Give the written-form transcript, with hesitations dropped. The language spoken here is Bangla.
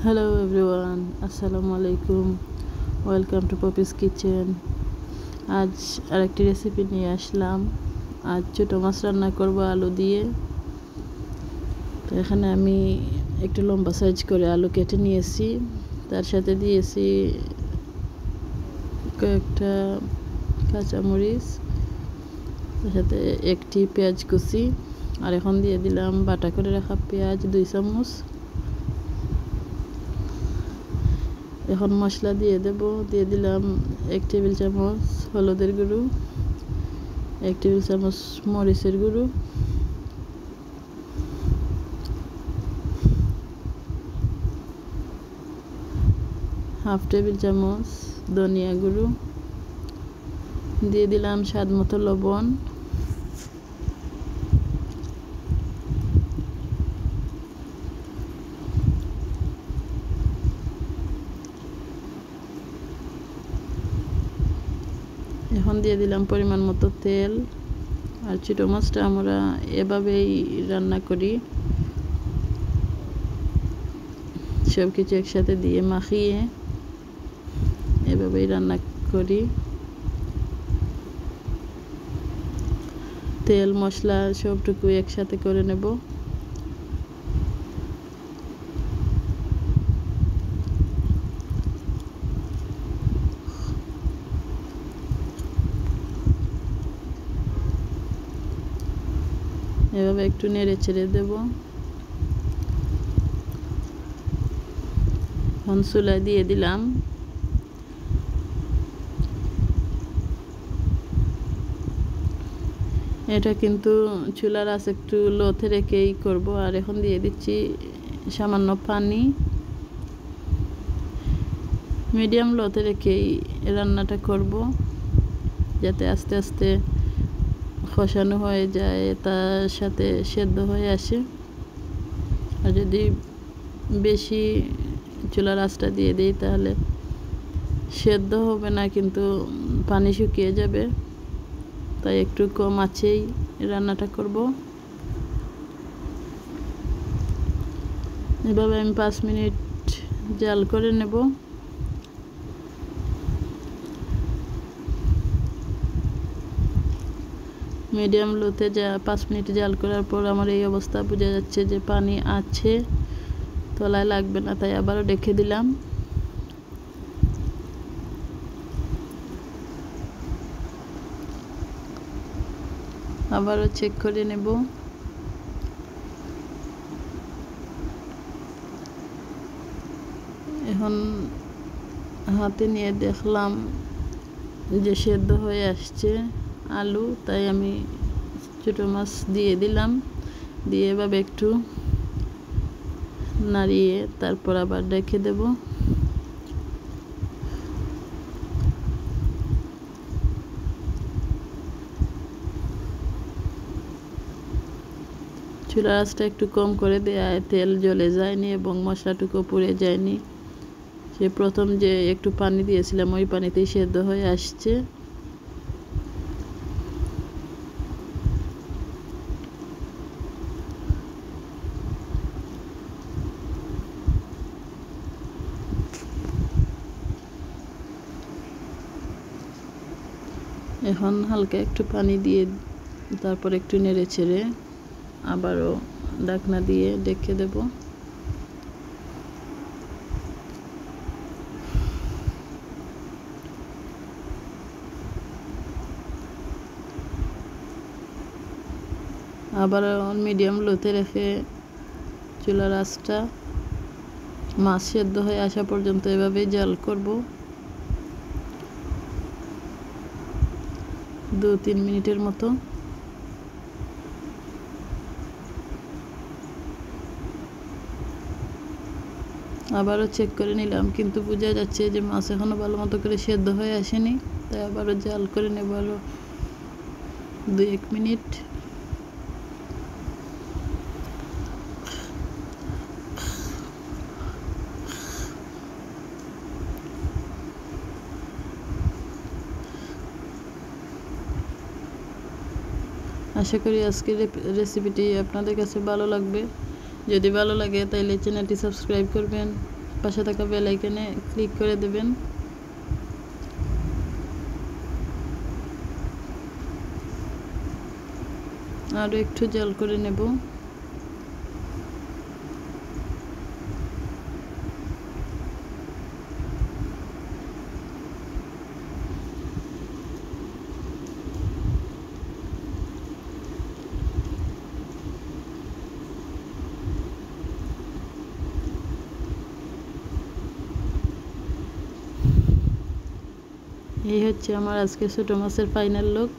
হ্যালো এভরিওয়ান, আসসালামু আলাইকুম। Welcome to Poppy's kitchen. আজ আরেকটি রেসিপি নিয়ে আসলাম। আজ ছোটো মাছ রান্না করব আলু দিয়ে। তো এখানে আমি একটু লম্বা সাইজ করে আলু কেটে নিয়েছি, তার সাথে দিয়েছি কয়েকটা কাঁচামরিচ, তার সাথে একটি পেঁয়াজ কুচি, আর এখন দিয়ে দিলাম বাটা করে রাখা পেঁয়াজ 2 চামচ। এখন মশলা দিয়ে দেব। দিয়ে দিলাম 1 টেবিল চামচ হলুদের গুঁড়ো, 1 টেবিল চামচ মরিচের গুঁড়ো, হাফ টেবিল চামচ ধনিয়া গুঁড়ো, দিয়ে দিলাম স্বাদ মতো লবণ, এখন দিয়ে দিলাম পরিমাণ মতো তেল। আর ছোটো মাছটা আমরা এভাবেই রান্না করি, সব কিছু একসাথে দিয়ে মাখিয়ে এভাবেই রান্না করি। তেল মশলা সবটুকু একসাথে করে নেব। এভাবে একটু নেড়ে ছেড়ে দেব। এখন চুলায় দিয়ে দিলাম। এটা কিন্তু চুলার আঁচ একটু লোতে রেখেই করব। আর এখন দিয়ে দিচ্ছি সামান্য পানি। মিডিয়াম লোতে রেখেই রান্নাটা করব, যাতে আস্তে আস্তে কষানো হয়ে যায়, তার সাথে সেদ্ধ হয়ে আসে। আর যদি বেশি চুলার আঁচটা দিয়ে দিই তাহলে সেদ্ধ হবে না, কিন্তু পানি শুকিয়ে যাবে। তাই একটু কম আঁচেই রান্নাটা করব। এভাবে আমি 5 মিনিট জাল করে নেব। মিডিয়াম লোতে 5 মিনিট জাল করার পর আমার এই অবস্থা, বোঝা যাচ্ছে যে পানি আছে, তলায় লাগবে না। তাই আবারও রেখে দিলাম। আবারও চেক করে নেব। এখন হাতে নিয়ে দেখলাম যে সেদ্ধ হয়ে আসছে আলু, তাই আমি ছোটো মাছ দিয়ে দিলাম। দিয়ে এভাবে একটু নাড়িয়ে তারপর আবার রেখে দেব। চুলার আঁচটা একটু কম করে দেওয়ায় তেল জ্বলে যায়নি এবং মশলাটুকু পুড়ে যায়নি। সে প্রথম যে একটু পানি দিয়েছিলাম ওই পানিতেই সেদ্ধ হয়ে আসছে। এখন হালকা একটু পানি দিয়ে তারপর একটু নেড়ে ছেড়ে আবারও ঢাকনা দিয়ে ঢেকে দেব। আবার মিডিয়াম লোতে রেখে চুলার আঁচটা মাছ সেদ্ধ হয়ে আসা পর্যন্ত এভাবেই জাল করব। 2-3 মিনিটের মতো। আবারও চেক করে নিলাম, কিন্তু বোঝা যাচ্ছে যে মাছ এখনও ভালো মতো করে সেদ্ধ হয়ে আসেনি। তাই আবারও জাল করে নেব আরও 2-1 মিনিট। আশা করি আজকের রেসিপিটি আপনাদের কাছে ভালো লাগবে। যদি ভালো লাগে তাহলে চ্যানেলটি সাবস্ক্রাইব করবেন। পাশে থাকা বেল আইকনে ক্লিক করে দেবেন। আরও একটু জাল করে নেব। এই হচ্ছে আমার আজকে ছোটো মাছের ফাইনাল লুক।